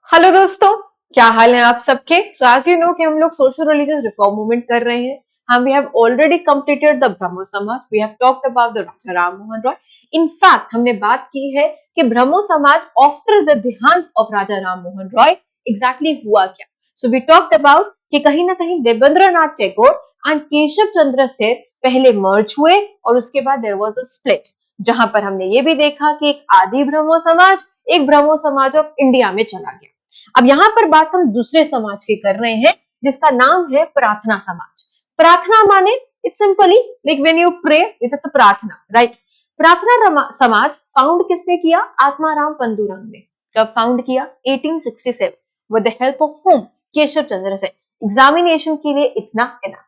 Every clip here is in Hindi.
हेलो दोस्तों, क्या हाल है आप सबके। सो एज यू नो कि हम लोग सोशल रिलीजियस रिफॉर्म मूवमेंट कर रहे हैं। हम we have already completed the Brahmo Samaj, we have talked about the Raja Ram Mohan Roy. In fact हमने बात की है कि ब्रह्मो समाज आफ्टर द देहांत ऑफ राजा राम मोहन रॉय एग्जैक्टली हुआ क्या। सो वी टॉक्ड अबाउट कि कहीं ना कहीं देवेंद्रनाथ टैगोर एंड केशव चंद्र सेन पहले मर्ज हुए और उसके बाद देयर वाज अ स्प्लिट, जहां पर हमने ये भी देखा कि एक आदि ब्रह्मो समाज एक ब्रह्मो समाज ऑफ इंडिया में चला गया। अब यहाँ पर बात हम दूसरे समाज की कर रहे हैं जिसका नाम है प्रार्थना समाज। प्रार्थना माने it's simply like when you pray it's a प्रार्थना, राइट। प्रार्थना समाज फाउंड किसने किया? आत्माराम पंडुरंग ने। कब फाउंड किया? 1867 with the help of home? Keshav Chandra Sen. Examination के लिए इतना इनफ।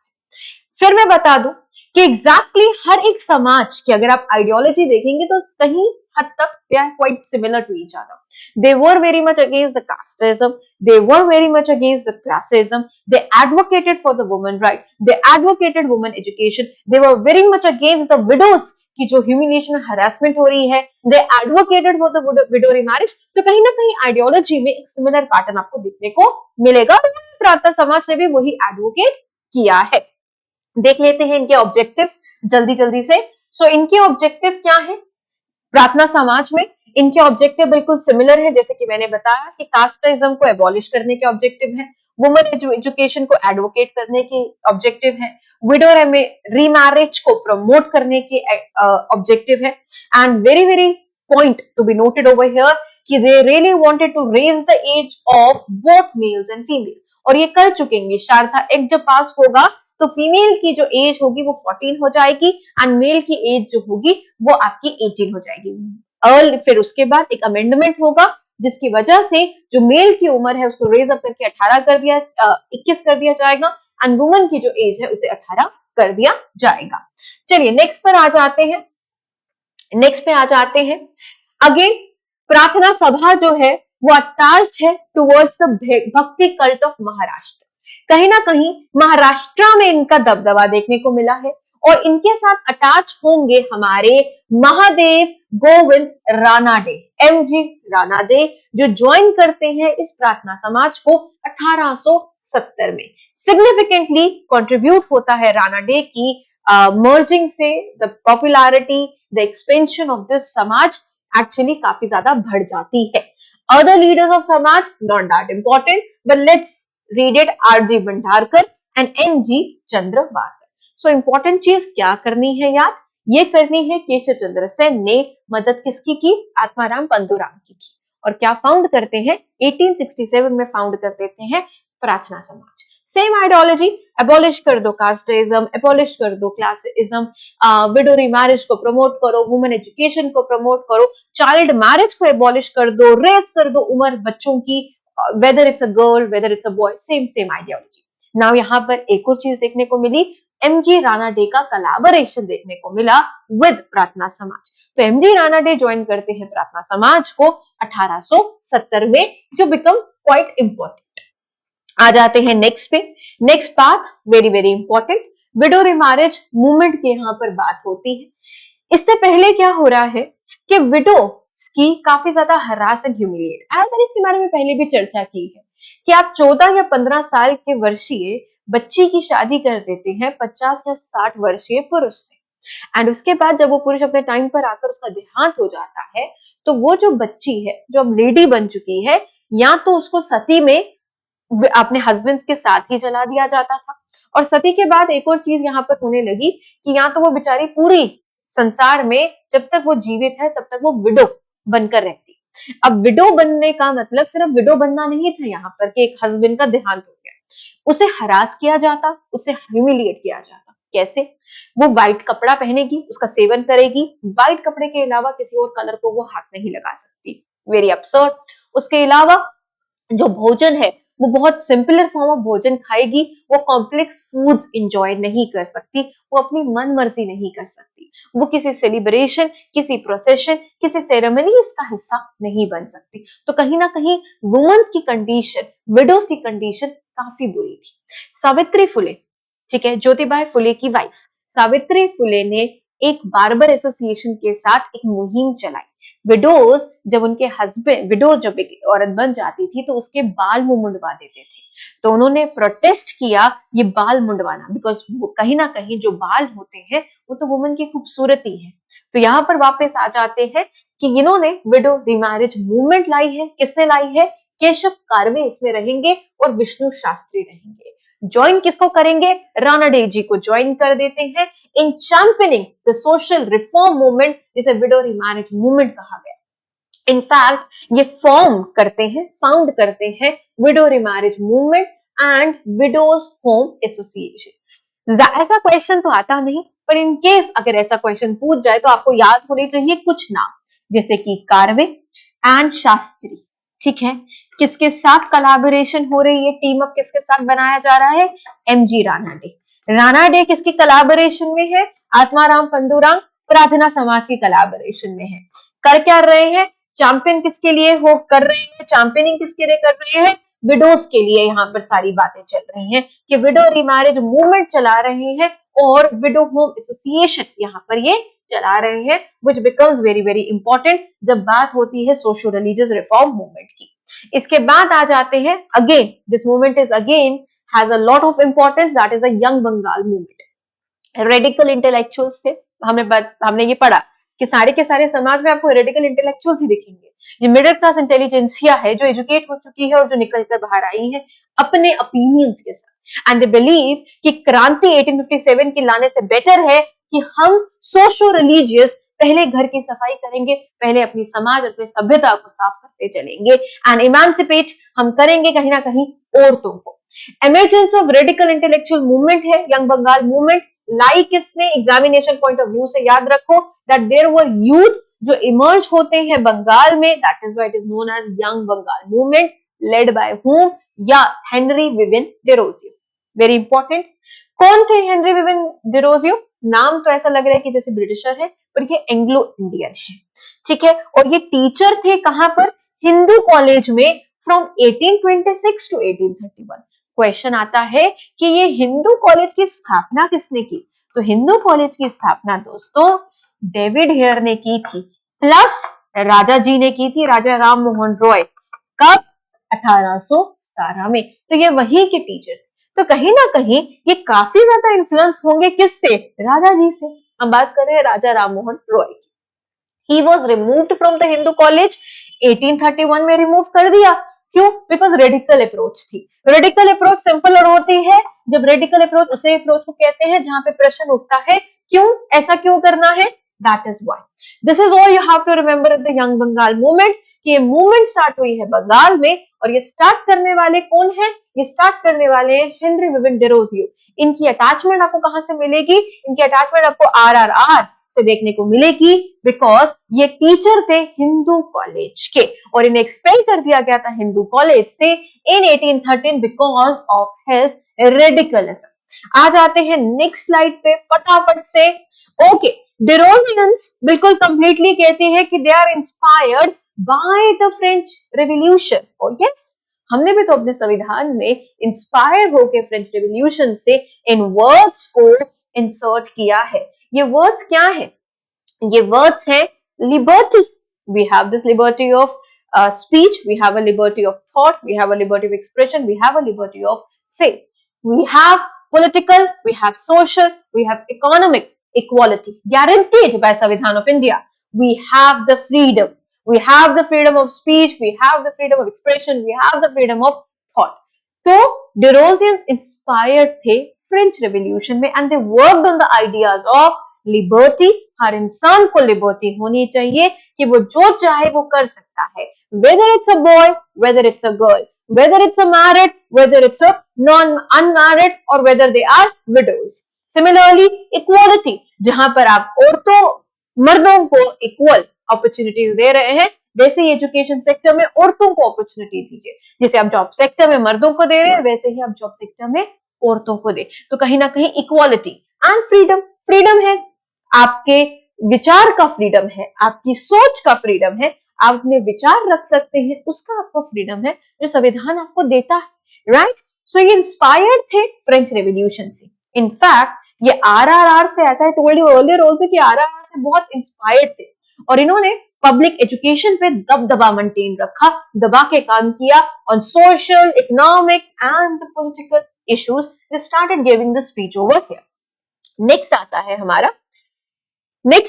फिर मैं बता दूं कि एग्जैक्टली हर एक समाज की अगर आप आइडियोलॉजी देखेंगे तो कहीं हद तक they are quite similar to each other. They were very much against the casteism. They were very much against the classism. They advocated for the woman right. They advocated woman education. They were very much against the widows की जो ह्यूमिलिएशन और हरासमेंट हो रही है। They advocated for the widow remarriage. तो कहीं ना कहीं आइडियोलॉजी में एक सिमिलर पैटर्न आपको देखने को मिलेगा। प्रार्थना समाज ने भी वही एडवोकेट किया है। देख लेते हैं इनके ऑब्जेक्टिव्स जल्दी जल्दी से। सो इनके ऑब्जेक्टिव क्या है प्रार्थना समाज में? इनके ऑब्जेक्टिव बिल्कुल सिमिलर है, जैसे कि मैंने बताया कि कास्टिज्म को एबॉलिश करने के ऑब्जेक्टिव है, वुमेन एजुकेशन को एडवोकेट करने के ऑब्जेक्टिव है, विडो रीमैरिज को प्रमोट करने के ऑब्जेक्टिव है। And very very point to be noted over here कि they really wanted to raise the age of both males and female, और ये कर चुकेंगे। शारदा एक्ट जब पास होगा तो फीमेल की जो एज होगी वो 14 हो जाएगी एंड मेल की एज जो होगी वो आपकी 18 हो जाएगी। फिर उसके बाद एक अमेंडमेंट होगा जिसकी वजह से जो मेल की उम्र है उसको रेज अप करके 21 कर दिया जाएगा एंड वुमन की जो एज है उसे 18 कर दिया जाएगा। चलिए नेक्स्ट पे आ जाते हैं। अगेन प्रार्थना सभा जो है वो अटैच्ड है टुवर्ड्स द भक्ति कल्ट ऑफ महाराष्ट्र। कहीं ना कहीं महाराष्ट्र में इनका दबदबा देखने को मिला है और इनके साथ अटैच होंगे हमारे महादेव गोविंद रानाडे, एमजी रानाडे, जो ज्वाइन करते हैं इस प्रार्थना समाज को 1870 में। सिग्निफिकेंटली कंट्रीब्यूट होता है रानाडे की मर्जिंग से the popularity the expansion of this samaj actually काफी ज्यादा बढ़ जाती है। Other leaders of samaj not that important, but let's read it R.G. Bhandarkar and N.G. Chandavarkar. So important चीज क्या करनी है यार? ये करनी है केशव चंद्र सेन ने मदद किसकी की? आत्माराम पंडुरंग की। और क्या फाउंड करते हैं? 1867 में फाउंड कर देते हैं प्रार्थना समाज। सेम आइडियोलॉजी, एबॉलिश कर दो कास्टिज्म, एबॉलिश कर दो क्लासिज्म, विडो रीमैरिज को प्रमोट करो, वुमेन एजुकेशन को प्रमोट करो, चाइल्ड मैरिज को एबॉलिश कर दो, रेस कर दो उम्र बच्चों की, whether it's a girl, whether it's a boy, same ideology. Now यहाँ पर एक और चीज देखने को मिली, एमजी रानाडे का कोलैबोरेशन देखने को मिला विद प्रार्थना समाज। तो एमजी रानाडे ज्वाइन करते हैं प्रार्थना समाज को 1870 में, जो बिकम क्वाइट इंपॉर्टेंट। आ जाते हैं नेक्स्ट पे। नेक्स्ट बात very very important, window remarriage movement की यहाँ पर बात होती है। इससे पहले क्या हो रहा है कि विडो की काफी ज्यादा हरास एंड ह्यूमिलिएट। मैंने इसके बारे में पहले भी चर्चा की है कि आप 14 या 15 साल के वर्षीय बच्ची की शादी कर देते हैं 50 या 60 वर्षीय पुरुष से, एंड उसके बाद जब वो पुरुष अपने टाइम पर आकर उसका देहांत हो जाता है तो वो जो बच्ची है जो अब लेडी बन चुकी है, या तो उसको सती में अपने हस्बैंड के साथ ही जला दिया जाता था, और सती के बाद एक और चीज यहाँ पर होने लगी कि या तो वो बेचारी पूरी संसार में जब तक वो जीवित है तब तक वो विडो बनकर रहती। अब विडो बनने का मतलब सिर्फ विडो बनना नहीं था यहाँ पर कि एक हस्बैंड का देहांत हो गया, उसे हरास किया जाता, उसे ह्यूमिलिएट किया जाता। कैसे? वो व्हाइट कपड़ा पहनेगी, उसका सेवन करेगी, व्हाइट कपड़े के अलावा किसी और कलर को वो हाथ नहीं लगा सकती, वेरी अब्सर्ड। उसके अलावा जो भोजन है वो बहुत सिंपलर फॉर्म ऑफ भोजन खाएगी, वो कॉम्प्लेक्स फूड्स एंजॉय नहीं कर सकती, वो अपनी मन मर्जी नहीं कर सकती, वो किसी सेलिब्रेशन, किसी प्रोसेशन, किसी सेरेमनीज का हिस्सा नहीं बन सकती। तो कहीं ना कहीं वुमन की कंडीशन, विडोज की कंडीशन काफी बुरी थी। सावित्री फुले, ठीक है, ज्योतिबाई फुले की वाइफ सावित्री फुले ने एक बार्बर एसोसिएशन के साथ एक मुहिम चलाई। विडोज जब उनके हस्बैंड, विडो जब एक औरत बन जाती थी तो उसके बाल वो मुंडवा देते थे, तो उन्होंने प्रोटेस्ट किया ये बाल मुंडवाना, बिकॉज कहीं ना कहीं जो बाल होते हैं वो तो वुमन की खूबसूरती है। तो यहाँ पर वापस आ जाते हैं कि इन्होंने विडो रिमैरिज मूवमेंट लाई है। किसने लाई है? केशव कार्वे इसमें रहेंगे और विष्णु शास्त्री रहेंगे। ज्वाइन किसको करेंगे? रानाडे जी को ज्वाइन कर देते हैं इन चैंपियनिंग द सोशल रिफॉर्म मूवमेंट, जिसे विडो रिमैरिज मूवमेंट कहा गया। इनफैक्ट ये फॉर्म करते हैं, फाउंड करते हैं window remarriage movement and widows home association. ऐसा क्वेश्चन तो आता नहीं, पर इन केस अगर ऐसा क्वेश्चन पूछ जाए तो आपको याद होने चाहिए कुछ नाम, जैसे कि कार्वे एंड शास्त्री। ठीक है, किसके साथ कोलैबोरेशन हो रही है, टीम अप किसके साथ बनाया जा रहा है? एमजी रानाडे। रानाडे किसकी कोलैबोरेशन में है? आत्माराम पंडूराम प्रार्थना समाज की कोलैबोरेशन में है। कर क्या रहे हैं? चैंपियन किसके लिए हो कर रहे हैं? चैंपियनिंग किसके लिए कर रहे हैं? विडोज के लिए। यहाँ पर सारी बातें चल रही हैं कि विडो रिमैरिज मूवमेंट चला रहे हैं और विडो होम एसोसिएशन यहाँ पर ये चला रहे हैं, which becomes very very important जब बात होती है सोशो रिलीजियस रिफॉर्म मूवमेंट की। इसके बाद आ जाते हैं, again this movement is again has a lot of importance, that is the young Bengal movement. Radical intellectuals थे, हमने ये पढ़ा कि सारे के सारे समाज में आपको रेडिकल इंटेलेक्चुअल्स ही दिखेंगे। ये मिडिल क्लास इंटेलिजेंसिया है जो एजुकेट हो चुकी है और जो निकल कर बाहर आई है अपने ओपिनियंस के साथ। एंड दे बिलीव कि क्रांति 1857 की लाने से बेटर है कि हम सोशो रिलीजियस पहले घर की सफाई करेंगे, पहले अपनी समाज, अपनी सभ्यता को साफ करते चलेंगे एंड इमांसिपेट हम करेंगे कहीं ना कहीं औरतों को। Emergence of radical intellectual movement है यंग बंगाल मूवमेंट। लाई किसने? एग्जामिनेशन पॉइंट ऑफ व्यू से याद रखो दैट देयर वर यूथ जो इमर्ज होते हैं बंगाल में, that is why it is known as young Bengal movement, led by whom? या Henry Vivian Derozio. Very important. कौन थे हेनरी विविन डेरोजियो? नाम तो ऐसा लग रहा है कि जैसे ब्रिटिशर है, पर ये एंग्लो इंडियन है। ठीक है, और ये टीचर थे कहां पर? हिंदू कॉलेज में फ्रॉम 1826 टू 1831। क्वेश्चन आता है कि ये हिंदू कॉलेज की स्थापना किसने की? तो हिंदू कॉलेज की स्थापना दोस्तों डेविड हेयर ने की थी, प्लस राजा जी ने की थी, राजा राम मोहन रॉय। कब? 1817 में। तो ये वही के टीचर। तो कहीं ना कहीं ये काफी ज्यादा इन्फ्लुएंस होंगे किससे? राजा जी से। हम बात कर रहे हैं राजा राम मोहन रॉय की। He was removed from the Hindu College 1831 में रिमूव कर दिया। क्यों? बिकॉज रेडिकल अप्रोच थी। रेडिकल अप्रोच सिंपल और होती है जब रेडिकल अप्रोच उसे अप्रोच को कहते हैं जहां पे प्रश्न उठता है क्यों, ऐसा क्यों करना है। That is why this is all you have to remember the young Bengal movement. ये मूवमेंट स्टार्ट हुई है बंगाल में और ये स्टार्ट करने वाले कौन है? ये स्टार्ट करने वाले हैं हेनरी विविन डेरोजियो। इनकी अटैचमेंट आपको कहां से मिलेगी? इनकी अटैचमेंट आपको आरआरआर से देखने को मिलेगी, बिकॉज ये टीचर थे हिंदू कॉलेज के और इन्हें एक्सपेल कर दिया गया था हिंदू कॉलेज से इन 1813 बिकॉज ऑफ हिज रेडिकलिज्म। आ जाते हैं नेक्स्ट स्लाइड पे फटाफट से। ओके, डेरोजियंस बिल्कुल कंप्लीटली कहते हैं कि they are inspired by the French revolution. और यस, हमने भी तो अपने संविधान में इंस्पायर होकर फ्रेंच रेवोल्यूशन से इन वर्ड्स को इंसर्ट किया है। ये वर्ड्स क्या है? ये वर्ड्स है liberty. We have this liberty of speech, we have a liberty of thought, we have a liberty of expression, we have a liberty of faith, we have political, we have social, we have economic equality guaranteed by Sanvidhan of India. We have the freedom. We have the freedom of speech. We have the freedom of expression. We have the freedom of thought. So Derosians inspired थे French Revolution में and they worked on the ideas of liberty. हर इंसान को liberty होनी चाहिए कि वो जो चाहे वो कर सकता है. Whether it's a boy, whether it's a girl, whether it's a married, whether it's a non-unmarried, or whether they are widows. Similarly equality, जहां पर आप औरतों मर्दों को इक्वल अपॉर्चुनिटीज दे रहे हैं, वैसे ही एजुकेशन सेक्टर में औरतों को अपॉर्चुनिटी दीजिए। जैसे आप जॉब सेक्टर में मर्दों को दे रहे हैं वैसे ही आप जॉब सेक्टर में औरतों को दे। तो कहीं ना कहीं इक्वालिटी एंड फ्रीडम। फ्रीडम है, आपके विचार का फ्रीडम है, आपकी सोच का फ्रीडम है, आप अपने विचार रख सकते हैं, उसका आपको फ्रीडम है जो संविधान आपको देता है। राइट? सो ये इंस्पायर्ड थे फ्रेंच रेवोल्यूशन से। इनफैक्ट ये आरआरआर से, ऐसा he told you earlier also कि आरआरआर से बहुत इंस्पायर्ड थे और इन्होंने पब्लिक एजुकेशन पे दबदबा मेंटेन रखा, दबा के काम किया on social, economic and political issues. They started giving the speech over here. Next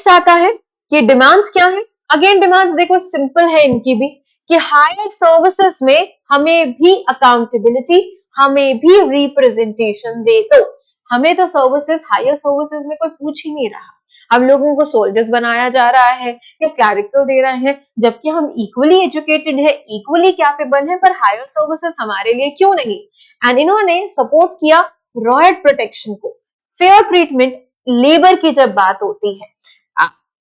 आता है कि डिमांड्स क्या है। अगेन डिमांड्स देखो सिंपल है इनकी भी, कि हायर सर्विसेज में हमें भी अकाउंटेबिलिटी, हमें भी रिप्रेजेंटेशन दे दो। हमें तो सर्विसेज, हायर सर्विसेज में कोई पूछ ही नहीं रहा, हम लोगों को सोल्जर्स बनाया जा रहा है या क्लरिकल दे रहे हैं, जबकि हम इक्वली एजुकेटेड है, इक्वली कैपेबल है, पर हायर सर्विसेज हमारे लिए क्यों नहीं। एंड इन्होंने सपोर्ट किया रॉयल प्रोटेक्शन को, फेयर ट्रीटमेंट। लेबर की जब बात होती है,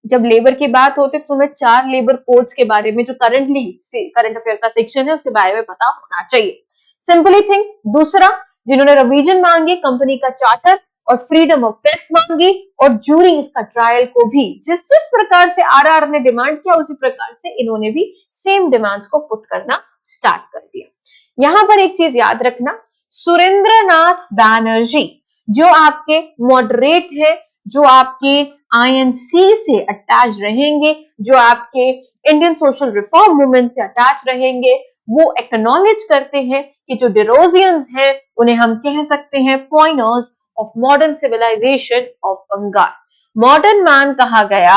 जब लेबर की बात होती है तो तुम्हें 4 लेबर कोड्स के बारे में, जो करंट अफेयर का सेक्शन है उसके बारे में पता होना चाहिए। Simply think. दूसरा, जिन्होंने रिवीजन मांगी, कंपनी का चार्टर और फ्रीडम ऑफ प्रेस मांगी, और जूरीज का ट्रायल को भी जिस जिस प्रकार से आरआर ने डिमांड किया, उसी प्रकार से इन्होंने भी सेम डिमांड्स को पुट करना स्टार्ट कर दिया। यहां पर एक चीज याद रखना, सुरेंद्रनाथ बैनर्जी जो आपके मॉडरेट है, जो आपके आईएनसी से अटैच रहेंगे, जो आपके इंडियन सोशल रिफॉर्म मूवमेंट से अटैच रहेंगे, वो एक्नॉलेज करते हैं कि जो डेरोजियंस हैं उन्हें हम कह सकते हैं pioneers of modern civilization of Bengal. Modern man कहा गया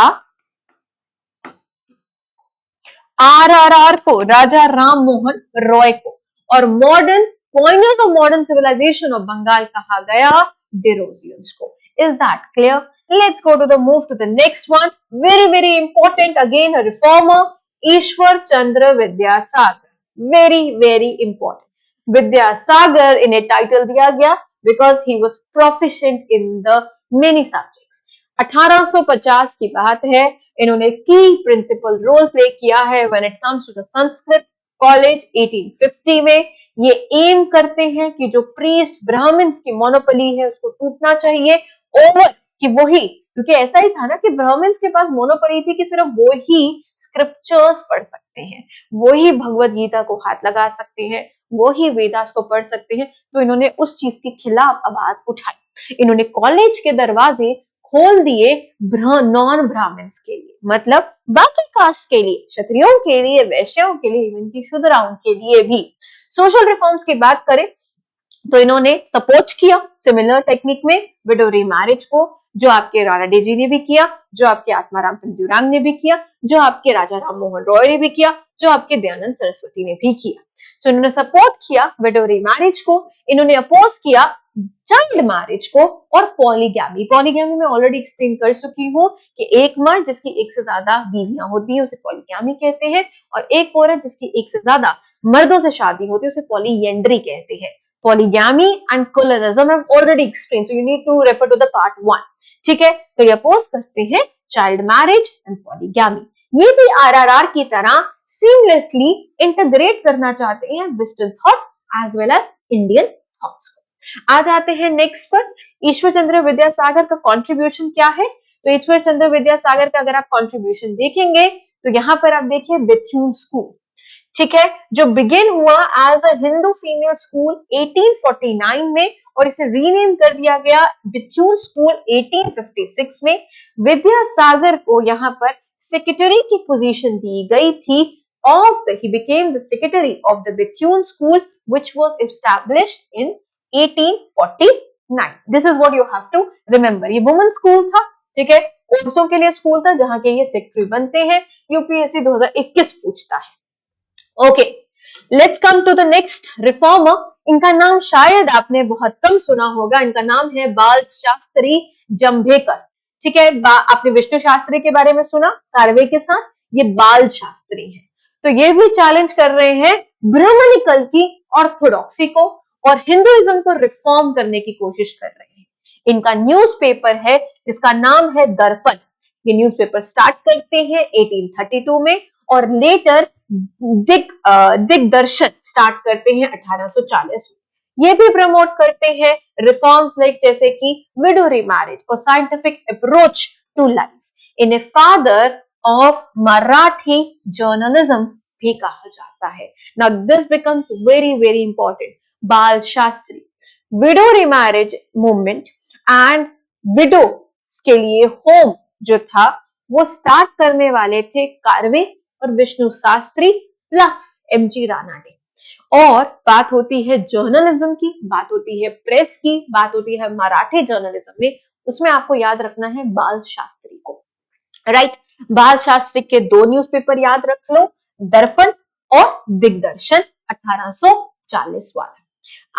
आरआरआर को, राजा राम मोहन रॉय को, और modern pioneers of modern civilization of Bengal कहा गया डेरोजियंस को। Is that clear? Let's go to the move to the next one. Very important. Again, a reformer, Ishwar Chandra Vidyasagar. Very important. Vidyasagar इन्हें title दिया गया because he was proficient in the many subjects. 1850 की बात है, इन्होंने की प्रिंसिपल रोल प्ले किया है when it comes to the Sanskrit college 1850 में। ये एम करते हैं कि जो प्रीस्ट ब्राह्मण्स की मोनोपोली है उसको टूटना चाहिए, और कि वही, क्योंकि ऐसा ही था ना कि ब्राह्मण्स के पास मोनोपोली थी कि सिर्फ वो ही स्क्रिप्चर्स पढ़ सकते हैं, वो ही भगवत गीता को हाथ लगा सकते हैं, वो ही वेदास को पढ़ सकते हैं। तो इन्होंने उस चीज के खिलाफ आवाज उठाई। इन्होंने कॉलेज के दरवाजे खोल दिए नॉन ब्राह्मण्स के लिए, मतलब बाकी कास्ट के लिए, क्षत्रियों के लिए, वैश्यों के लिए, इवन की शूद्राओं के लिए भी। सोशल रिफॉर्म्स की बात करें तो इन्होंने सपोर्ट किया सिमिलर टेक्निक में विडो रीमैरिज को, जो आपके राणा डेजी ने भी किया, जो आपके आत्माराम तंदुरांग ने भी किया, जो आपके राजा राम मोहन रॉय ने भी किया, जो आपके दयानंद सरस्वती ने भी किया। तो इन्होंने सपोर्ट किया विडो रीमैरिज को, इन्होंने अपोज किया चाइल्ड मैरिज को और पॉलीगैमी। पॉलीगैमी में ऑलरेडी एक्सप्लेन कर चुकी हूँ कि एक मर्द जिसकी एक से ज्यादा बीवियां होती हैं उसे पॉलीगैमी कहते हैं, और एक औरत जिसकी एक से ज्यादा मर्दों से शादी होती है उसे पॉलीएंड्री कहते हैं। Polygamy and colorism have already explained, so you need to refer to the part 1. ठीक है, तो ये अपोज करते हैं चाइल्ड मैरिज एंड पॉलीगैमी। ये भी आरआरआर की तरह सीमलेसली इंटीग्रेट करना चाहते हैं western thoughts as well as Indian thoughts को। आ जाते हैं नेक्स्ट पर, ईश्वर चंद्र विद्यासागर का कंट्रीब्यूशन क्या है। तो ईश्वर चंद्र विद्यासागर का अगर आप कंट्रीब्यूशन देखेंगे तो यहाँ पर आप देखिए बेथुन स्कूल, ठीक है, जो बिगिन हुआ as a Hindu female school 1849 में, और इसे रीनेम कर दिया गया बेथुन स्कूल 1856 में। विद्यासागर को यहाँ पर सेक्रेटरी की पोजीशन दी गई थी he became the secretary of the Bethune school which was established in 1849. This is what you have to remember. ये वुमेन स्कूल था, ठीक है, औरतों के लिए स्कूल था जहां के ये सेक्रेटरी बनते हैं। यूपीएससी 2021 पूछता है। Okay, let's come to the next reformer. इनका नाम शायद आपने बहुत कम सुना होगा, इनका नाम है बाल शास्त्री जंभेकर, ठीक है। आपने विष्णु शास्त्री के बारे में सुना कार्वे के साथ, ये बाल शास्त्री हैं। तो ये भी चैलेंज कर रहे हैं ब्राह्मणिकल की ऑर्थोडॉक्सी को और हिंदुइज्म को रिफॉर्म करने की कोशिश कर रहे हैं। इनका न्यूज़पेपर है जिसका नाम है दर्पण। ये न्यूज़पेपर स्टार्ट करते हैं 1832 में और लेटर दिग्दर्शन स्टार्ट करते हैं 1840 में। ये भी प्रमोट करते हैं रिफॉर्म्स लाइक जैसे कि विडो रीमैरिज और साइंटिफिक अप्रोच टू लाइफ। इन्हें फादर ऑफ मराठी जर्नलिज्म भी कहा जाता है। Now this becomes very important. Bal Shastri, widow remarriage movement and widow के लिए होम जो था वो स्टार्ट करने वाले थे कार्वे और विष्णु शास्त्री प्लस एमजी राणा ने। और बात होती है जर्नलिज्म की, बात होती है प्रेस की, बात होती है मराठी जर्नलिज्म में, उसमें आपको याद रखना है बाल शास्त्री को, राइट। बाल शास्त्री के दो न्यूज़पेपर याद रख लो, दर्पण और दिग्दर्शन, 1840 वाला।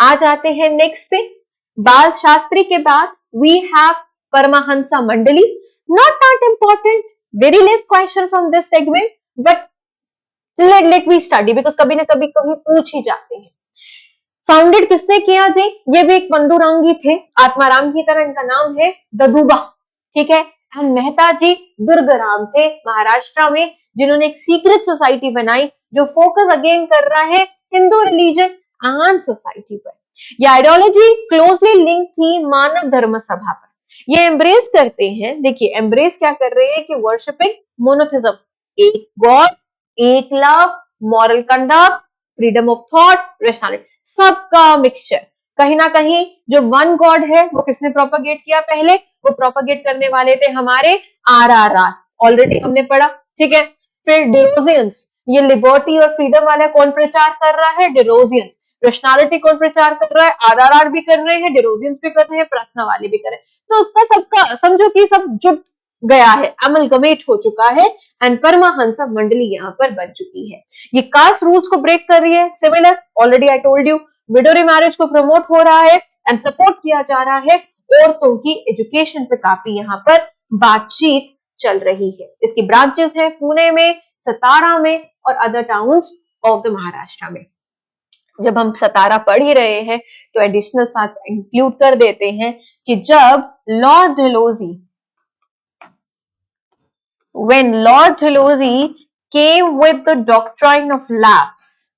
आ जाते हैं नेक्स्ट पे। बाल शास्त्री के बाद we have Paramhansa Mandali, not that important, very less question from this segment, but let we study because कभी ना कभी पूछ ही जाते हैं। फाउंडेड किसने किया जी? ये भी एक बंधुरांगी थे, आत्माराम की तरह इनका नाम है ददुबा, ठीक है। एंड मेहता जी दुर्गराम थे महाराष्ट्र में, जिन्होंने एक सीक्रेट सोसाइटी बनाई जो फोकस अगेन कर रहा है हिंदू रिलीजन एंड सोसाइटी पर। ये आइडियोलॉजी क्लोजली लिंक थी मानव धर्म सभा पर। ये एम्ब्रेस करते हैं, देखिए एम्ब्रेस क्या कर रहे हैं कि वर्शिपिंग मोनोथिज्म, एक गॉड, एक love, moral conduct, freedom of thought, rationality, सबका मिक्सचर। कहीं ना कहीं जो वन गॉड है वो किसने प्रोपेगेट किया? पहले वो प्रोपेगेट करने वाले थे हमारे आरआरआर, ऑलरेडी हमने पढ़ा, ठीक है। फिर डिरोजियंस, ये लिबर्टी और फ्रीडम वाला कौन प्रचार कर रहा है? डिरोजियंस। रेशनैलिटी कौन प्रचार कर रहा है? आरआरआर भी कर रहे हैं, डिरोजियंस भी कर रहे हैं, प्रार्थना वाले भी कर रहे हैं। तो उसका सबका समझो कि सब जुट गया है, अमलगमेट हो चुका है एंड परमहंसा मंडली यहाँ पर बन चुकी है। ये कास्ट रूल्स को ब्रेक कर रही है, similar, already I told you, widow remarriage को प्रमोट हो रहा है एंड सपोर्ट किया जा रहा है, औरतों की एजुकेशन पे काफी यहाँ पर बातचीत चल रही है। इसकी ब्रांचेस है पुणे में, सतारा में और other towns of the Maharashtra में। जब हम सतारा पढ़ ही रहे हैं तो एडिशनल फैक्ट इंक्लूड कर देते हैं कि जब Lord Dalhousie, when Lord Dalhousie came with the doctrine of lapse,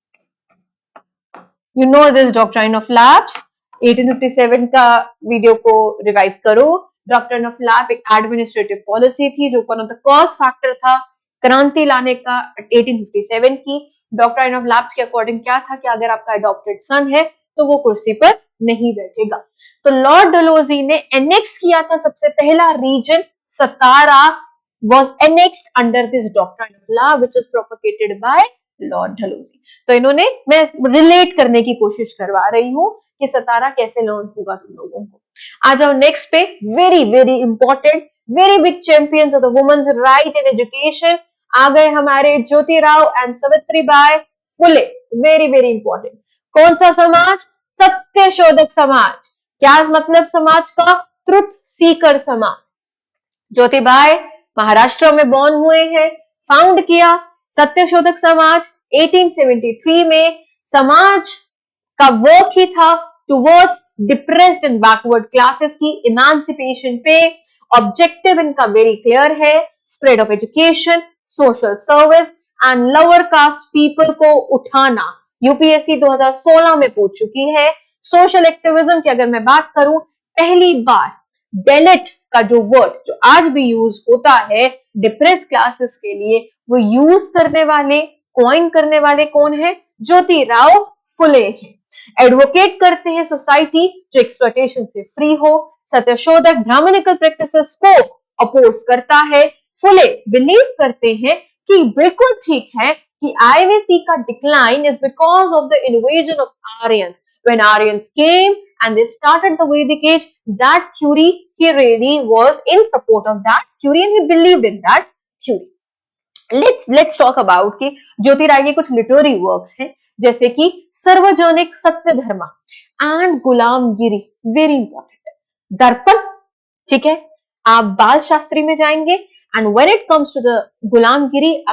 you know this doctrine of lapse, 1857 का वीडियो को रिवाइव करो। डॉक्ट्राइन ऑफ लैप्स एक एडमिनिस्ट्रेटिव पॉलिसी थी जो one of the cause factor था क्रांति लाने का 1857 की। डॉक्ट्राइन ऑफ लैप्स के अकॉर्डिंग क्या था कि अगर आपका अडॉप्टेड सन है तो वो कुर्सी पर नहीं बैठेगा। तो लॉर्ड डलहौजी ने एनेक्स किया था सबसे पहला reason Satara was annexed under this doctrine of law which is propagated by Lord Dalhousie। तो इन्होंने, मैं रिलेट करने की कोशिश करवा रही हूं कि सतारा कैसे लॉन्च होगा तुम लोगों को। आ जाओ नेक्स्ट पे, very very important, very big champions of the women's right in education आ गए हमारे Jyotirao and Savitribai Phule. Very very important. कौन सा समाज? सत्य शोधक समाज। क्या मतलब समाज का? ट्रुथ सीकर समाज। ज्योतिबाई महाराष्ट्र में बॉर्न हुए हैं, फाउंड किया सत्यशोधक समाज 1873 में। समाज का वर्क ही था towards depressed and backward classes की इमांसिपेशन पे। ऑब्जेक्टिव इनका वेरी क्लियर है, spread of education, social service and lower caste people को उठाना। यूपीएससी 2016 में पूछ चुकी है। सोशल एक्टिविज्म की अगर मैं बात करूं, पहली बार डेलिट का जो वर्ड जो आज भी यूज होता है डिप्रेस क्लासेस के लिए, वो यूज करने वाले, कॉइन करने वाले कौन है? ज्योतिराव फुले हैं। एडवोकेट करते हैं सोसाइटी जो एक्सप्लॉयटेशन से फ्री हो, सत्यशोधक ब्राह्मणिकल प्रैक्टिसेस को अपोज करता है। फुले बिलीव करते हैं कि बिल्कुल ठीक है कि आईवीसी का decline is because of the invasion of Aryans. When Aryans came and they started the Vedic age, that theory, he really was in support of that theory and he believed in that theory. Let's talk about कि ज्योतिराव के कुछ लिटरेरी वर्क्स हैं, जैसे कि सर्वजनिक सत्य धर्म एंड गुलामगिरी, वेरी इंपॉर्टेंट। दर्पण, ठीक है, आप बाल शास्त्री में जाएंगे and when it comes to the Gulamgiri,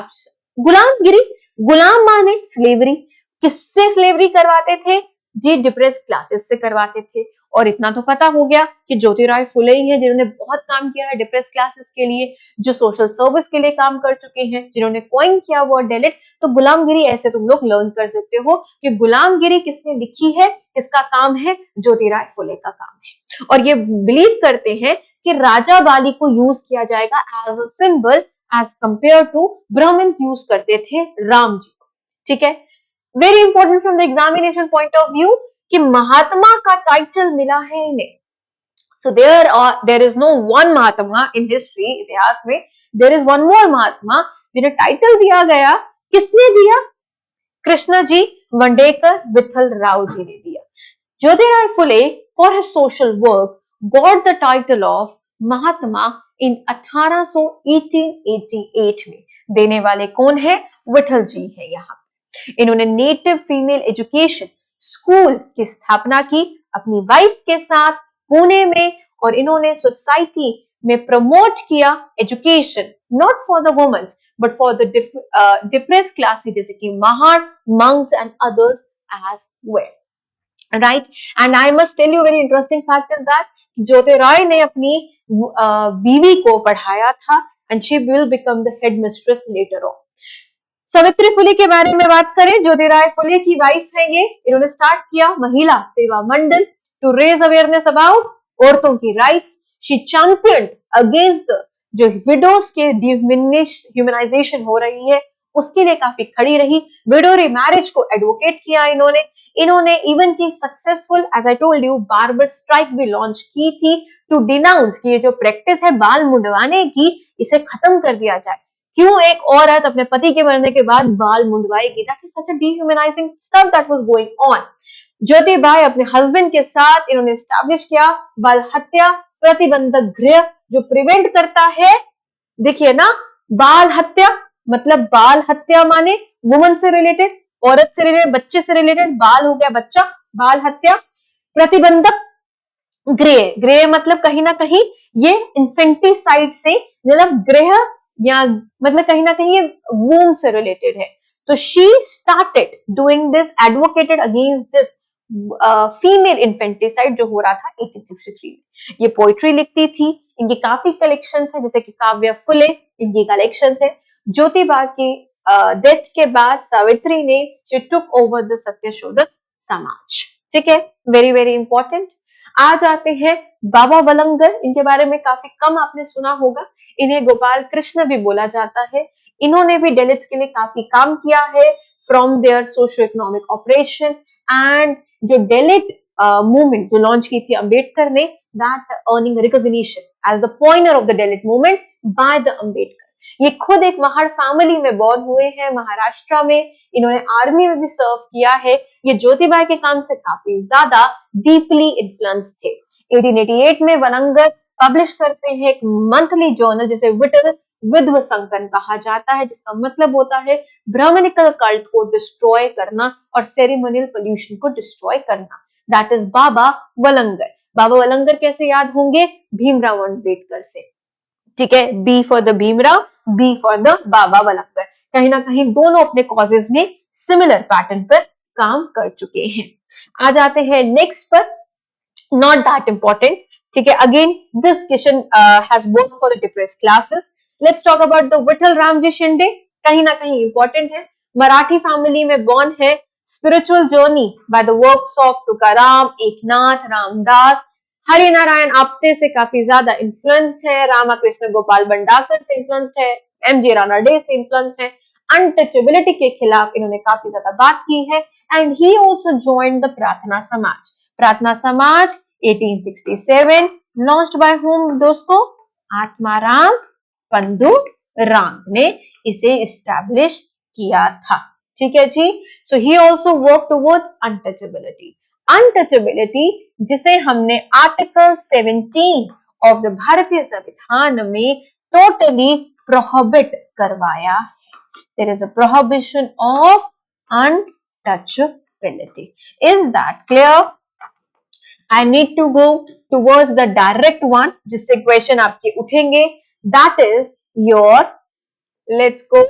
गुलाम माने स्लेवरी। किससे स्लेवरी करवाते थे जी? डिप्रेस क्लासेस से करवाते थे। और इतना तो पता हो गया कि ज्योतिराव फुले ही हैं जिन्होंने बहुत काम किया है डिप्रेस क्लासेस के लिए, जो सोशल सर्विस के लिए काम कर चुके हैं, जिन्होंने कॉइन किया वर्ड डेलिट। तो गुलामगिरी ऐसे तुम लोग लर्न कर सकते हो कि गुलामगिरी किसने लिखी है, किसका काम है? ज्योतिराव फुले का काम है। और ये बिलीव करते हैं कि राजा बाली को यूज किया जाएगा as a symbol as compare to Brahmins use करते थे राम जी को, ठीक है। Very important from the examination point of view कि महात्मा का टाइटल मिला है इन्हें So there is no one Mahatma in history, इतिहास में there is one more महात्मा जिन्हें टाइटल दिया गया. किसने दिया? कृष्ण जी वंडेकर विठल राव जी ने दिया. Jyotirao Phule for his social work got the title of Mahatma in 1888 में. देने वाले कौन है? विठल जी है. यहाँ इन्होंने नेटिव फीमेल एजुकेशन स्कूल की स्थापना की अपनी वाइफ के साथ पुणे में, और इन्होंने सोसाइटी में प्रमोट किया education not for the women's but for the depressed classes जैसे कि Mahar, Mangs and others as well. Right. And I must tell you very interesting fact is that Jyotirao ने अपनी बीवी को पढ़ाया था and she will become the head mistress later on. Savitri Phule के बारे में बात करें, ज्योतिराव फुले की वाइफ है ये. इन्होंने स्टार्ट किया महिला सेवा मंडल टू रेज अवेयरनेस अबाउट औरतों की राइट्स. शी चैंपियन अगेंस्ट जो विडोज के ह्यूमनाइजेशन हो रही है उसके लिए काफी खड़ी रही. विडो मैरिज को एडवोकेट किया इन्होंने इवन की successful as I told you barber strike भी लॉन्च की थी टू डिनाउंस कि ये जो प्रैक्टिस है बाल मुंडवाने की इसे खत्म कर दिया जाए. क्यों एक औरत अपने पति के मरने के बाद बाल मुंडवाएगी? That is such a dehumanising stuff that was going on. Jyotibai अपने हस्बैंड के साथ इन्होंने एस्टैब्लिश किया बाल हत्या प्रतिबंधक गृह जो प्रिवेंट करता है. देखिए ना, बाल हत्या मतलब बाल हत्या माने वुमन से रिलेटेड, औरत से रिलेटेड, बच्चे से रिलेटेड. बाल हो गया बच्चा, बाल हत्या. प्रतिबंधक गृह मतलब कहीं ना कहीं ये इन्फेंटिसाइड से मतलब गृह या मतलब कहीं ना कहीं ये वूम से रिलेटेड है. तो she started doing this, advocated against this female infanticide जो हो रहा था 1863 में. ये पोइट्री लिखती थी. इनकी काफी कलेक्शंस है जैसे कि काव्य फुले इनकी कलेक्शंस है. ज्योतिबा की डेथ के बाद सावित्री ने she took over the Satyashodhak Samaj. ठीक है, वेरी वेरी इंपॉर्टेंट. आ जाते हैं बाबा वलंगर. इनके बारे में काफी कम आपने सुना होगा. इन्हें गोपाल कृष्ण भी बोला जाता है. इन्होंने भी दलित्स के लिए काफी काम किया है from there socio economic operation and जो दलित मूवमेंट जो लॉन्च की थी अंबेडकर ने, that earning recognition as the pointer of the Dalit movement by the Ambedkar. ये खुद एक महार फैमिली में बॉर्न हुए हैं महाराष्ट्र में. इन्होंने आर्मी में भी सर्व किया है. ये ज्योतिबाई के काम से काफी ज्यादा डीपली इन्फ्लुएंस थे. 1888 में वलंगर पब्लिश करते हैं एक मंथली जर्नल जिसे विठल विध्व संकन कहा जाता है, जिसका मतलब होता है ब्राह्मणिकल कल्ट को डिस्ट्रॉय करना और सेरेमोनियल पोल्यूशन को डिस्ट्रॉय करना. That is Baba Walangkar. बाबा वलंगर कैसे याद होंगे? भीमराव अंबेडकर से. ठीक है, B for the Bhimrao, B for the Baba Walangkar. कहीं ना कहीं दोनों अपने कॉजेज में सिमिलर पैटर्न पर काम कर चुके हैं. आ जाते हैं नेक्स्ट पर, नॉट दैट इंपॉर्टेंट. ठीक है, again this question has work for the depressed classes. Let's talk about the Vithal Ramji Shinde. कहीं ना कहीं इंपॉर्टेंट है. मराठी फैमिली में बॉर्न है. Spiritual journey by the works of Tukaram, Eknath, Ramdas, Harinarayan Apte से काफी ज्यादा इन्फ्लुएंस्ड है. रामाकृष्ण गोपाल भंडारकर से इन्फ्लुएंस्ड है. एमजी रानडे से इन्फ्लुएंस्ड है. अनटचेबिलिटी के खिलाफ इन्होंने काफी ज्यादा बात की है. And he also joined the प्रार्थना समाज. प्रार्थना समाज 1867 लॉन्च्ड बाय होम दोस्तों? आत्माराम पंडू राम ने इसे एस्टैब्लिश किया था. ठीक है जी. So he also work towards untouchability. Untouchability जिसे हमने आर्टिकल 17 ऑफ द भारतीय संविधान में टोटली प्रोहिबिट करवाया है. There is a prohibition of untouchability. Is that clear? I need to go towards the direct one जिससे क्वेश्चन आपके उठेंगे. That is your, let's go,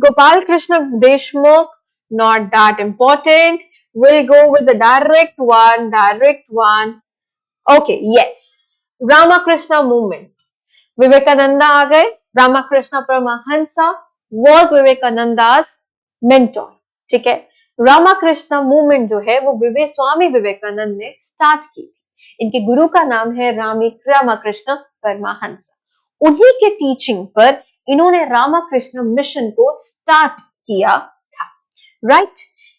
Gopal Krishna Deshmukh. Not that important. We'll go with the direct one. Direct one. Okay, yes. Ramakrishna movement. Vivekananda आ गए. Ramakrishna Paramahansa was Vivekananda's mentor. ठीक है. रामाकृष्ण मूवमेंट जो है वो स्वामी विवेकानंद ने स्टार्ट की थी. इनके गुरु का नाम है रामाकृष्ण परमहंस. उन्हीं के टीचिंग पर इन्होंने रामाकृष्ण मिशन को स्टार्ट किया था. राइट.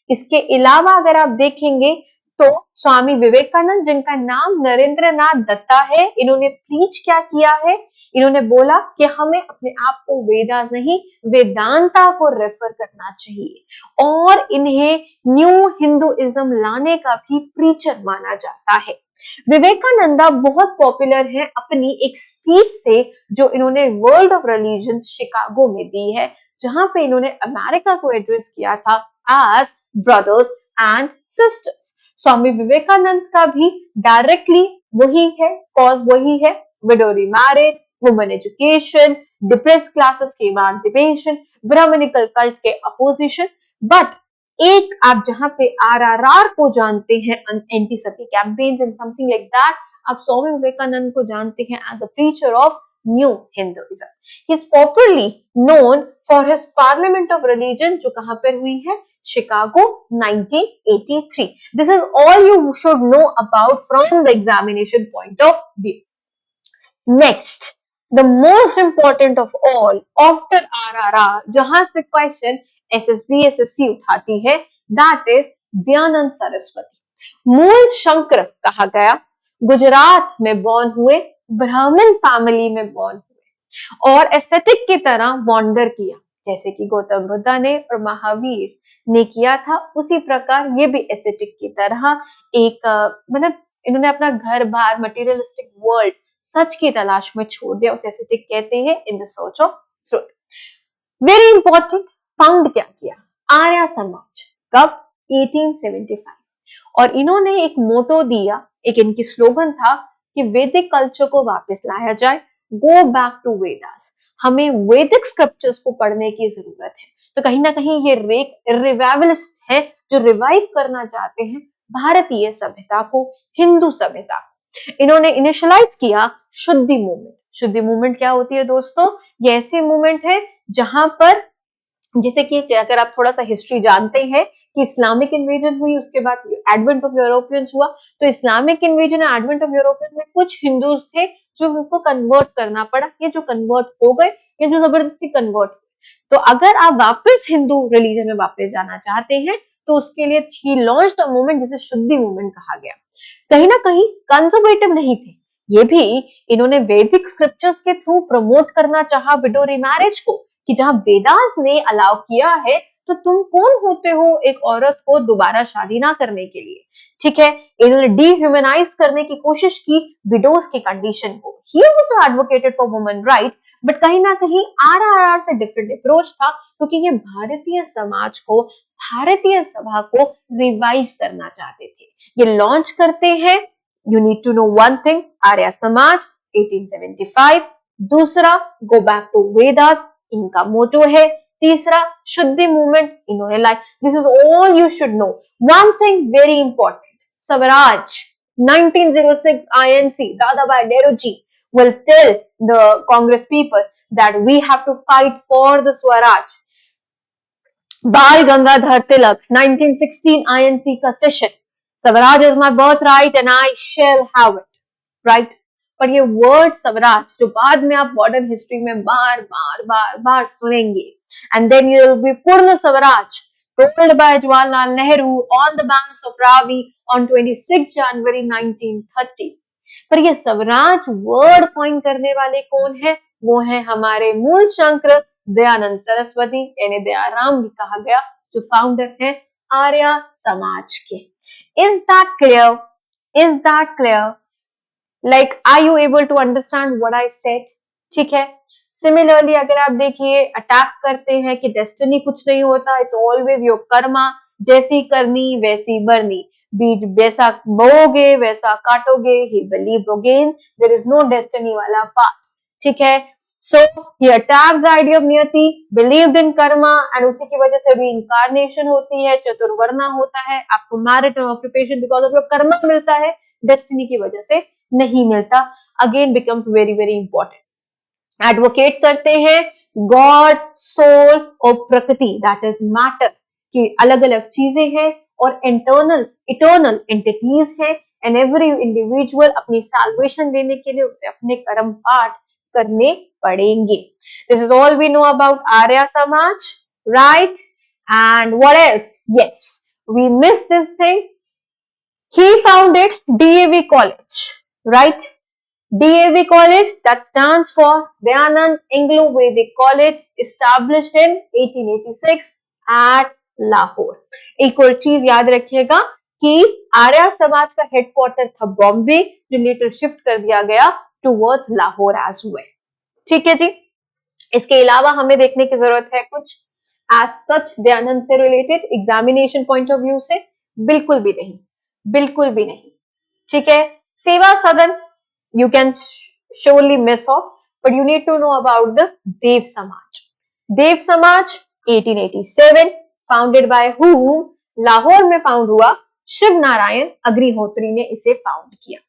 इसके अलावा अगर आप देखेंगे तो स्वामी विवेकानंद, जिनका नाम नरेंद्रनाथ दत्ता है, इन्होंने प्रीच क्या किया है? इन्होंने बोला कि हमें अपने आप को वेदास नहीं, वेदांता को रेफर करना चाहिए और इन्हें न्यू हिंदुइज्म लाने का भी प्रीचर माना जाता है। विवेकानंदा बहुत पॉपुलर है अपनी एक स्पीच से जो इन्होंने वर्ल्ड ऑफ रिलीजन शिकागो में दी है, जहां पे इन्होंने अमेरिका को एड्रेस किया था as brothers and sisters. Swami Vivekananda का भी डायरेक्टली वही है, कॉज वही है, widow marriage, women education, depress classes की इमांसिपेशन, ब्राह्मणिकल कल्ट के अपोजिशन। बट एक आप जहां पे आरआरआर को जानते हैं, anti sati campaigns and something like that, आप स्वामी विवेकानंद को जानते हैं as a preacher of new Hinduism. He is popularly known for his parliament of religion, जो कहां पर हुई है? Chicago 1983. This is all you should know about from the examination point of view. Next, the most important of all, after RRR, जहां से क्वेश्चन SSB SSC उठाती है, that is दयानंद सरस्वती। मूल शंकर कहा गया, गुजरात में बॉर्न हुए, ब्राह्मण फैमिली में बॉर्न हुए और एस्थेटिक की तरह वॉन्डर किया, जैसे कि गौतम बुद्धा ने और महावीर ने किया था, उसी प्रकार ये भी एस्थेटिक की तरह एक मतलब इन्होंने अपना घर बार मटेरियलिस्टिक वर्ल्ड सच की तलाश में छोड़ दिया, उसे एस्थेटिक कहते हैं, in the search of truth. Very important, found क्या किया? आर्य समाज, कब? 1875। और इन्होंने एक मोटो दिया, एक इनकी स्लोगन था कि वैदिक कल्चर को वापस लाया जाए, गो बैक टू वेदास, हमें वैदिक स्क्रिप्चर्स को पढ़ने की जरूरत है। तो कहीं ना कहीं ये रिवाइवलिस्ट है जो रिवाइव करना चाहते हैं भारतीय सभ्यता को, हिंदू सभ्यता को। इन्होंने इनिशियलाइज किया शुद्धि मूवमेंट। शुद्धि मूवमेंट क्या होती है दोस्तों? ये ऐसी मूवमेंट है जहां पर, जिसे कि अगर आप थोड़ा सा हिस्ट्री जानते हैं कि इस्लामिक इन्वेजन हुई, उसके बाद एडवेंट ऑफ यूरोपियंस हुआ, तो इस्लामिक इन्वेजन और एडवेंट ऑफ यूरोपियंस में कुछ हिंदूज थे जो उनको कन्वर्ट करना पड़ा, या जो कन्वर्ट हो गए या जो जबरदस्ती कन्वर्ट हुए। तो अगर आप वापस हिंदू रिलीजन में वापस जाना चाहते हैं तो उसके लिए ही लॉन्च्ड अ मूवमेंट जिसे शुद्धि मूवमेंट कहा गया। कहीं ना कहीं कंजर्वेटिव नहीं थे, ये भी इन्होंने वैदिक स्क्रिप्चर्स के थ्रू प्रमोट करना चाहा विडो मैरिज को, कि जहां वेदास ने अलाउ किया है तो तुम कौन होते हो एक औरत को दोबारा शादी ना करने के लिए, ठीक है। इन्होंने डीह्यूमनाइज करने की कोशिश की विडोज की कंडीशन को। ही also advocated for women right, but कहीं ना कहीं आरआरआर से डिफरेंट अप्रोच था, क्योंकि ये भारतीय समाज को, भारतीय सभा को रिवाइव करना चाहते थे। ये लॉन्च करते हैं, you need to know one thing, Arya Samaj 1875, दूसरा गो बैक टू वेदास इनका मोटो है, तीसरा शुद्धि मूवमेंट इन्होंने like. This is all you should know. One thing very important, Swaraj 1906 INC, Dadabhai Nehru ji will tell the Congress people that we have to fight for the Swaraj. Bal Gangadhar Tilak 1916 INC का session, Swaraj is my birthright and I shall have it, right? पर ये वर्ड स्वराज जो बाद में आप मॉडर्न हिस्ट्री में बार बार बार बार सुनेंगे, and then you will be पूर्ण Swaraj told by Jawaharlal Nehru on the banks of Ravi on 26 January 1930। पर ये स्वराज वर्ड कॉइन करने वाले कौन है? वो है हमारे मूल शंकर दयानंद सरस्वती, यानी दयाराम भी कहा गया, जो फाउंडर है आर्य समाज के। Is that clear? Is that clear? Like are you able to understand what I said? ठीक है। सिमिलरली अगर आप देखिए, अटैक करते हैं कि डेस्टिनी कुछ नहीं होता, इट्स ऑलवेज योर कर्मा, जैसी करनी वैसी भरनी, बीज जैसा बोओगे वैसा काटोगे, he believe again there is no destiny वाला पार्ट, ठीक है। So he attacked the idea of niyati, believed in karma, and उसी की वजह से रीइंकार्नेशन होती है, चतुर्वर्णा होता है, आपको मैरिट और occupation because of your Karma मिलता है, डेस्टिनी की वजह से नहीं मिलता। Again becomes very very important. Advocate करते हैं गॉड, सोल और प्रकृति, दैट इज मैटर, की अलग अलग चीजें हैं और इंटरनल इटर्नल एंटिटीज है, एंड एवरी इंडिविजुअल अपनी सैल्वेशन लेने के लिए उसे अपने कर्म पाठ करने पड़ेंगे। This is all we know about Arya Samaj, right? And what else? Yes, we miss this thing, He founded DAV College, right? DAV College, that stands for Dayanand Anglo Vedic College, established in 1886 at Lahore. एक और चीज याद रखिएगा कि आर्य समाज का हेडक्वार्टर था बॉम्बे, जो लेटर शिफ्ट कर दिया गया टुवर्ड्स लाहौर एज वेल। ठीक है जी। इसके अलावा हमें देखने की जरूरत है कुछ एज सच दयानंद से related examination point of view से? बिल्कुल भी नहीं, बिल्कुल भी नहीं। ठीक है। सेवा सदन you can surely miss off, but you need to know about the Dev Samaj. Dev Samaj 1887, founded by whom? Lahore में फाउंड हुआ, शिव नारायण अग्निहोत्री ने इसे फाउंड किया।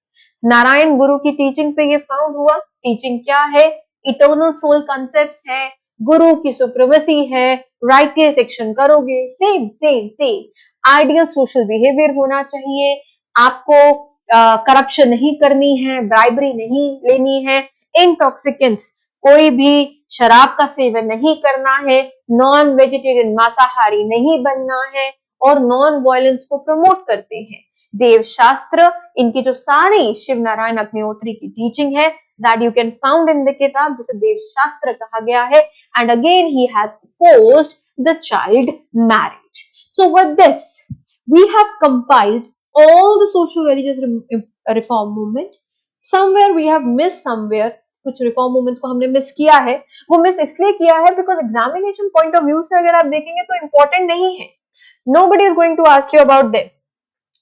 नारायण गुरु की टीचिंग पे ये फाउंड हुआ। टीचिंग क्या है? इटर्नल सोल कॉन्सेप्ट्स है, गुरु की सुप्रीमेसी है, राइट के सेक्शन करोगे, same same same ideal social behaviour होना चाहिए, आपको करप्शन नहीं करनी है, ब्राइबरी नहीं लेनी है, इंटॉक्सिकेंट्स कोई भी शराब का सेवन नहीं करना है, नॉन वेजिटेरियन मांसाहारी नहीं बनना है और नॉन वायलेंस को प्रमोट करते हैं। देव शास्त्र, इनकी जो सारी शिव नारायण अग्निहोत्री की टीचिंग है, that you can found in the किताब जिसे देव शास्त्र कहा गया है, and again he has opposed the child marriage. So with this we have compiled all the social religious reform movement. Somewhere we have missed somewhere, कुछ रिफॉर्म मूवमेंट्स को हमने मिस किया है। वो मिस इसलिए किया है because examination point of view से अगर आप देखेंगे तो इंपॉर्टेंट नहीं है। Nobody is going to ask you about them,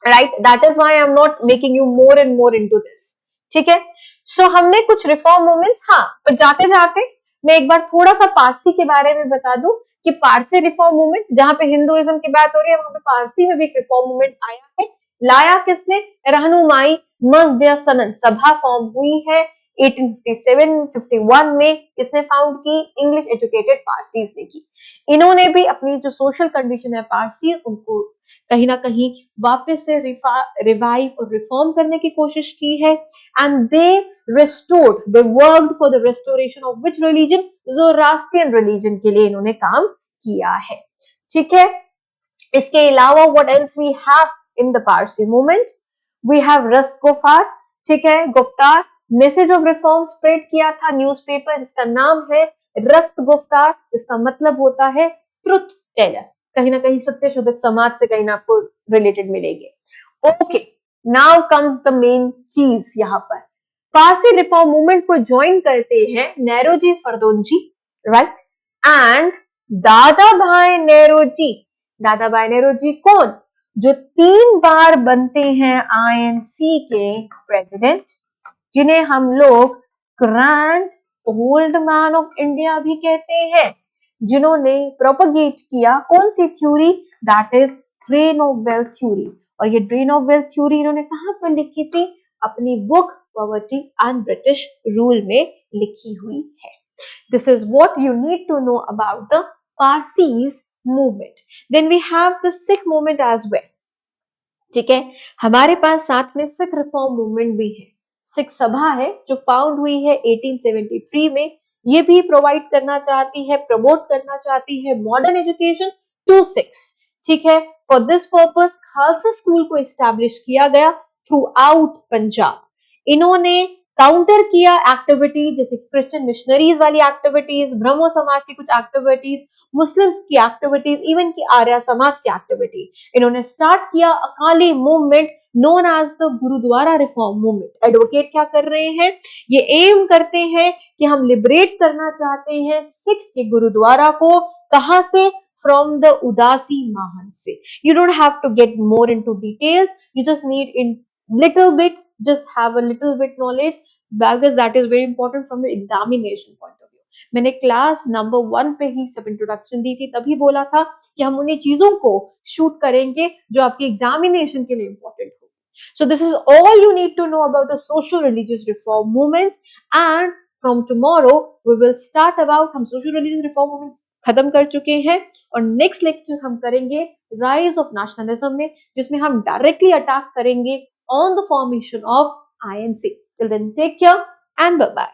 right? That is why I am not making you more and more into this. ठीक है। सो हमने कुछ रिफॉर्म मूवमेंट्स, हाँ, पर जाते जाते मैं एक बार थोड़ा सा पारसी के बारे में बता दूं कि पारसी रिफॉर्म मूवमेंट, जहां पे हिंदुइज्म की बात हो रही है, वहां पे पारसी में भी एक रिफॉर्म मूवमेंट आया है। लाया किसने? रहनुमाई मजद सनन सभा फॉर्म हुई है 1857-51 में। किसने फाउंड की? इंग्लिश एजुकेटेड पारसीज ने की। इन्होंने भी अपनी जो सोशल कंडीशन है पारसी, उनको कहीं ना कहीं वापस से रिवाइव और रिफॉर्म करने की कोशिश की है। And they restored, they worked for the restoration of which religion? Zoroastrian religion के लिए इन्होंने काम किया है। ठीक है। इसके अलावा what else we have in the Parsi movement? We have Rast Goftar. ठीक है। Goftar message of reform spread किया था न्यूज़पेपर जिसका नाम है रस्त गुफ्तार। इसका मतलब होता है ट्रुथ टेलर, कहीं ना कहीं सत्य शोधक समाज से कहीं ना आपको रिलेटेड मिलेंगे। Okay, now comes the main चीज। यहाँ पर पारसी रिफॉर्म मूवमेंट को ज्वाइन करते हैं नेहरूजी फरदोंजी, राइट, एंड दादा भाई नेहरूजी। दादा भाई नेहरूजी कौन? जो 3 बार बनते हैं आईएनसी के प्रेसिडेंट, जिन्हें हम लोग grand old man of India भी कहते हैं, जिन्होंने प्रोपगेट किया कौन सी theory? That is drain of wealth theory. और ये ड्रेन ऑफ वेल्थ थ्योरी इन्होंने कहां पर लिखी थी? अपनी book poverty and British rule में लिखी हुई है। This is what you need to know about the Parsis movement. Then we have the Sikh movement as well. ठीक है। हमारे पास साथ में सिख रिफॉर्म मूवमेंट भी है। सिख सभा है जो फाउंड हुई है 1873 में। ये भी प्रोवाइड करना चाहती है, प्रमोट करना चाहती है मॉडर्न एजुकेशन टू सिक्स। ठीक है। For this purpose Khalsa school को एस्टैब्लिश किया गया थ्रू आउट पंजाब। इन्होंने काउंटर किया एक्टिविटी जैसे क्रिश्चियन मिशनरीज वाली एक्टिविटीज, ब्रह्मो समाज की कुछ एक्टिविटीज, मुस्लिम्स की एक्टिविटीज, इवन की आर्य समाज की एक्टिविटी। इन्होंने स्टार्ट किया Akali movement known as the gurdwara reform movement. Advocate क्या कर रहे हैं? ये एम करते हैं कि हम लिबरेट करना चाहते हैं सिख के गुरुद्वारा को। कहां से? फ्रॉम द उदासी महंत से। You don't have to get more into details, you just need in little bit, just have a little bit knowledge because that is very important from your examination point of view। मैंने क्लास नंबर 1 पे ही सब इंट्रोडक्शन दी थी, तभी बोला था कि हम उन्हीं चीजों को शूट करेंगे जो आपकी एग्जामिनेशन के लिए इंपॉर्टेंट हो। So this is all you need to know about the social religious reform movements, and from tomorrow we will start about, हम social religious reform movements खत्म कर चुके हैं और नेक्स्ट लेक्चर हम करेंगे राइज ऑफ नेशनलिज्म में, जिसमें हम डायरेक्टली अटैक करेंगे on the formation of INC. Till then, take care and bye-bye.